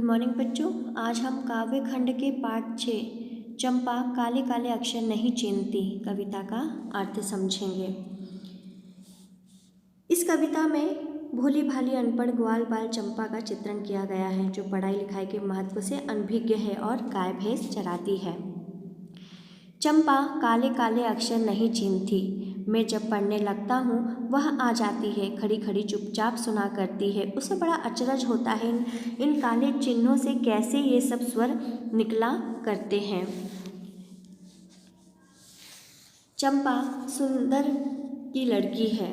Morning बच्चों, आज हम काव्य खंड के पाठ 6 चंपा काले काले अक्षर नहीं चीनती कविता का अर्थ समझेंगे। इस कविता में भोली भाली अनपढ़ ग्वाल बाल चंपा का चित्रण किया गया है, जो पढ़ाई लिखाई के महत्व से अनभिज्ञ है और गाय भैंस चराती है। चंपा काले काले अक्षर नहीं चीनती, मैं जब पढ़ने लगता हूँ वह आ जाती है, खड़ी खड़ी चुपचाप सुना करती है। उसे बड़ा अचरज होता है इन काले चिन्हों से कैसे ये सब स्वर निकला करते हैं। चंपा सुंदर की लड़की है,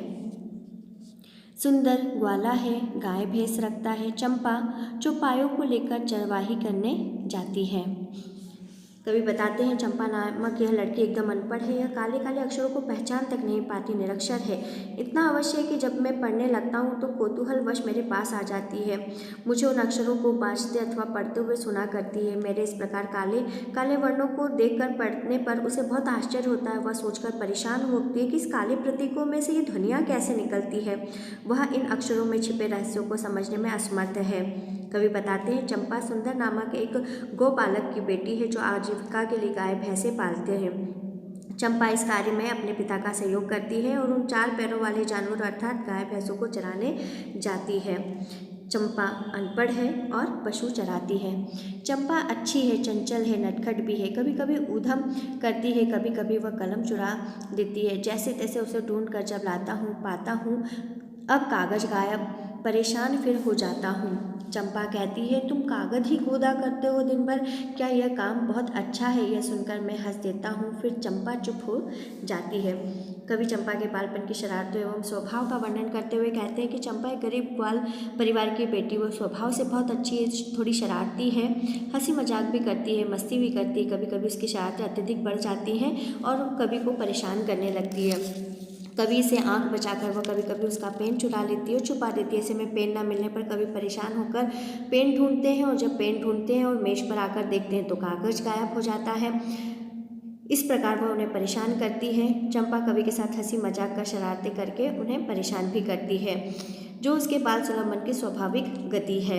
सुंदर ग्वाला है, गाय भैंस रखता है। चंपा चौपायों को लेकर चरवाही करने जाती है। कवि बताते हैं, चंपा नामक यह लड़की एकदम अनपढ़ है, यह काले काले अक्षरों को पहचान तक नहीं पाती, निरक्षर है। इतना अवश्य है कि जब मैं पढ़ने लगता हूँ तो कौतूहलवश मेरे पास आ जाती है, मुझे उन अक्षरों को बाँचते अथवा पढ़ते हुए सुना करती है। मेरे इस प्रकार काले काले वर्णों को देखकर पढ़ने पर उसे बहुत आश्चर्य होता है। वह सोचकर परेशान होती है कि इस काले प्रतीकों में से ये ध्वनियाँ कैसे निकलती है। वह इन अक्षरों में छिपे रहस्यों को समझने में असमर्थ है। कवि बताते हैं, चंपा सुंदर नामक एक गोपालक की बेटी है, जो आजीविका के लिए गाय भैंसे पालते हैं। चंपा इस कार्य में अपने पिता का सहयोग करती है और उन 4 पैरों वाले जानवरों अर्थात गाय भैंसों को चराने जाती है। चंपा अनपढ़ है और पशु चराती है। चंपा अच्छी है, चंचल है, नटखट भी है, कभी कभी ऊधम करती है, कभी कभी वह कलम चुरा देती है। जैसे तैसे उसे ढूंढ कर जब लाता हूँ पाता हूँ अब कागज गायब, परेशान फिर हो जाता हूँ। चंपा कहती है, तुम कागज ही खोदा करते हो दिन भर, क्या यह काम बहुत अच्छा है? यह सुनकर मैं हंस देता हूँ, फिर चंपा चुप हो जाती है। कवि चंपा के बालपन की शरारतों एवं स्वभाव का वर्णन करते हुए कहते हैं कि चंपा एक गरीब ग्वाल परिवार की बेटी, वो स्वभाव से बहुत अच्छी है, थोड़ी शरारती है, हंसी मजाक भी करती है, मस्ती भी करती है। कभी कभी उसकी शरारतें अत्यधिक बढ़ जाती हैं और कवि को परेशान करने लगती है। कवि से आंख बचाकर वह कभी कभी उसका पेन चुरा लेती है और छुपा देती है। ऐसे में पेन न मिलने पर कवि परेशान होकर पेन ढूंढते हैं, और जब पेन ढूंढते हैं और मेज पर आकर देखते हैं तो कागज गायब हो जाता है। इस प्रकार वह उन्हें परेशान करती है। चंपा कवि के साथ हंसी मजाक कर शरारतें करके उन्हें परेशान भी करती है, जो उसके बाल सुलभ मन की स्वाभाविक गति है।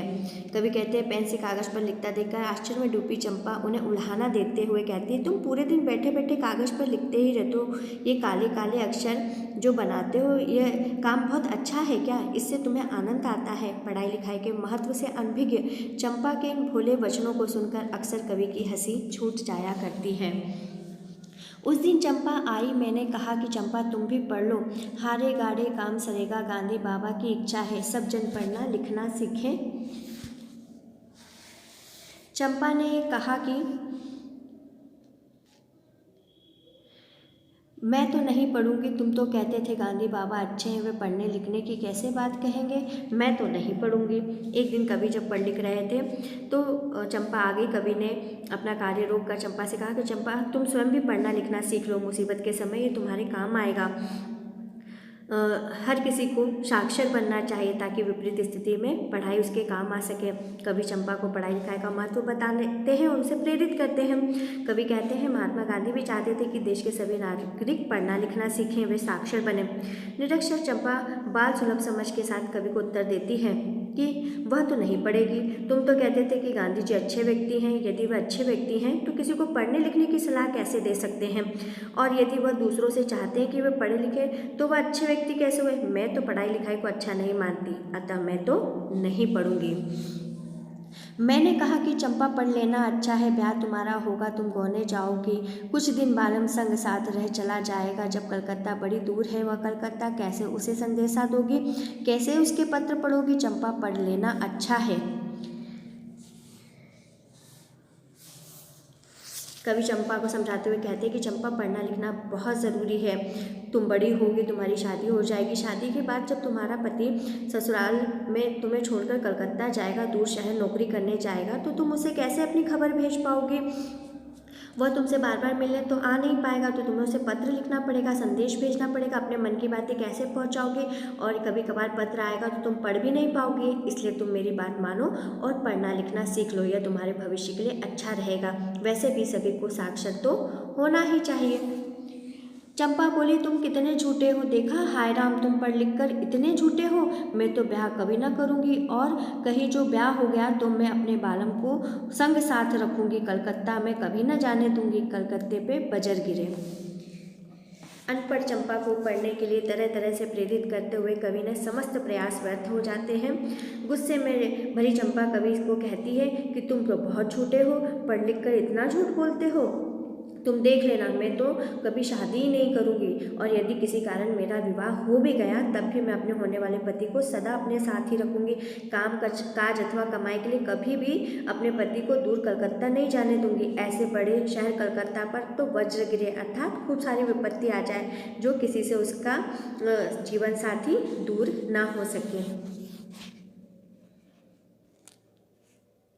कवि कहते हैं, पेन से कागज पर लिखता देखकर आश्चर्य में डूबी चंपा उन्हें उल्हाना देते हुए कहती है, तुम पूरे दिन बैठे बैठे कागज पर लिखते ही रहते हो, ये काले काले अक्षर जो बनाते हो, यह काम बहुत अच्छा है क्या? इससे तुम्हें आनंद आता है? पढ़ाई लिखाई के महत्व से अनभिज्ञ चंपा के इन भोले वचनों को सुनकर अक्सर कवि की हंसी छूट जाया करती है। उस दिन चंपा आई, मैंने कहा कि चंपा तुम भी पढ़ लो, हारे गाड़े काम सरेगा, गांधी बाबा की इच्छा है, सब जन पढ़ना लिखना सीखें। चंपा ने कहा कि मैं तो नहीं पढ़ूंगी, तुम तो कहते थे गांधी बाबा अच्छे हैं, वे पढ़ने लिखने की कैसे बात कहेंगे, मैं तो नहीं पढ़ूंगी। एक दिन कवि जब पढ़ लिख रहे थे तो चंपा आ गई। कवि ने अपना कार्य रोक कर चंपा से कहा कि चंपा तुम स्वयं भी पढ़ना लिखना सीख लो, मुसीबत के समय ये तुम्हारे काम आएगा। हर किसी को साक्षर बनना चाहिए ताकि विपरीत स्थिति में पढ़ाई उसके काम आ सके। कवि चंपा को पढ़ाई लिखाई का महत्व बताते हैं और उसे प्रेरित करते हैं। कवि कहते हैं, महात्मा गांधी भी चाहते थे कि देश के सभी नागरिक पढ़ना लिखना सीखें, वे साक्षर बने। निरक्षर चंपा बाल सुलभ समझ के साथ कवि को उत्तर देती है कि वह तो नहीं पढ़ेगी। तुम तो कहते थे कि गांधी जी अच्छे व्यक्ति हैं, यदि वह अच्छे व्यक्ति हैं तो किसी को पढ़ने लिखने की सलाह कैसे दे सकते हैं? और यदि वह दूसरों से चाहते हैं कि वे पढ़े लिखे तो वह अच्छे व्यक्ति कैसे हुए? मैं तो पढ़ाई लिखाई को अच्छा नहीं मानती, अतः मैं तो नहीं पढ़ूंगी। मैंने कहा कि चंपा पढ़ लेना अच्छा है, ब्याह तुम्हारा होगा, तुम गौने जाओगी, कुछ दिन बालम संग साथ रह चला जाएगा। जब कलकत्ता बड़ी दूर है, वह कलकत्ता कैसे उसे संदेशा दोगी, कैसे उसके पत्र पढ़ोगी? चंपा पढ़ लेना अच्छा है। कवि चंपा को समझाते हुए कहते हैं कि चंपा पढ़ना लिखना बहुत ज़रूरी है, तुम बड़ी होगी, तुम्हारी शादी हो जाएगी, शादी के बाद जब तुम्हारा पति ससुराल में तुम्हें छोड़कर कलकत्ता जाएगा, दूर शहर नौकरी करने जाएगा, तो तुम उसे कैसे अपनी खबर भेज पाओगे? वह तुमसे बार बार मिलने तो आ नहीं पाएगा, तो तुम्हें उसे पत्र लिखना पड़ेगा, संदेश भेजना पड़ेगा, अपने मन की बातें कैसे पहुंचाओगे? और कभी कभार पत्र आएगा तो तुम पढ़ भी नहीं पाओगे। इसलिए तुम मेरी बात मानो और पढ़ना लिखना सीख लो, यह तुम्हारे भविष्य के लिए अच्छा रहेगा। वैसे भी सभी को साक्षर तो होना ही चाहिए। चंपा बोली, तुम कितने झूठे हो, देखा हाय राम, तुम पढ़ लिख कर इतने झूठे हो। मैं तो ब्याह कभी ना करूँगी, और कहीं जो ब्याह हो गया तो मैं अपने बालम को संग साथ रखूँगी, कलकत्ता में कभी ना जाने दूँगी, कलकत्ते पे बजर गिरे। अनपढ़ चंपा को पढ़ने के लिए तरह तरह से प्रेरित करते हुए कवि ने समस्त प्रयास व्यर्थ हो जाते हैं। गुस्से में भरी चंपा कवि को कहती है कि तुम तो बहुत झूठे हो, पढ़ लिख कर इतना झूठ बोलते हो। तुम देख लेना, मैं तो कभी शादी ही नहीं करूँगी, और यदि किसी कारण मेरा विवाह हो भी गया तब भी मैं अपने होने वाले पति को सदा अपने साथ ही रखूँगी। काम काज अथवा कमाई के लिए कभी भी अपने पति को दूर कलकत्ता नहीं जाने दूंगी। ऐसे बड़े शहर कलकत्ता पर तो वज्र गिरे, अर्थात खूब सारी विपत्ति आ जाए, जो किसी से उसका जीवन साथी दूर ना हो सके।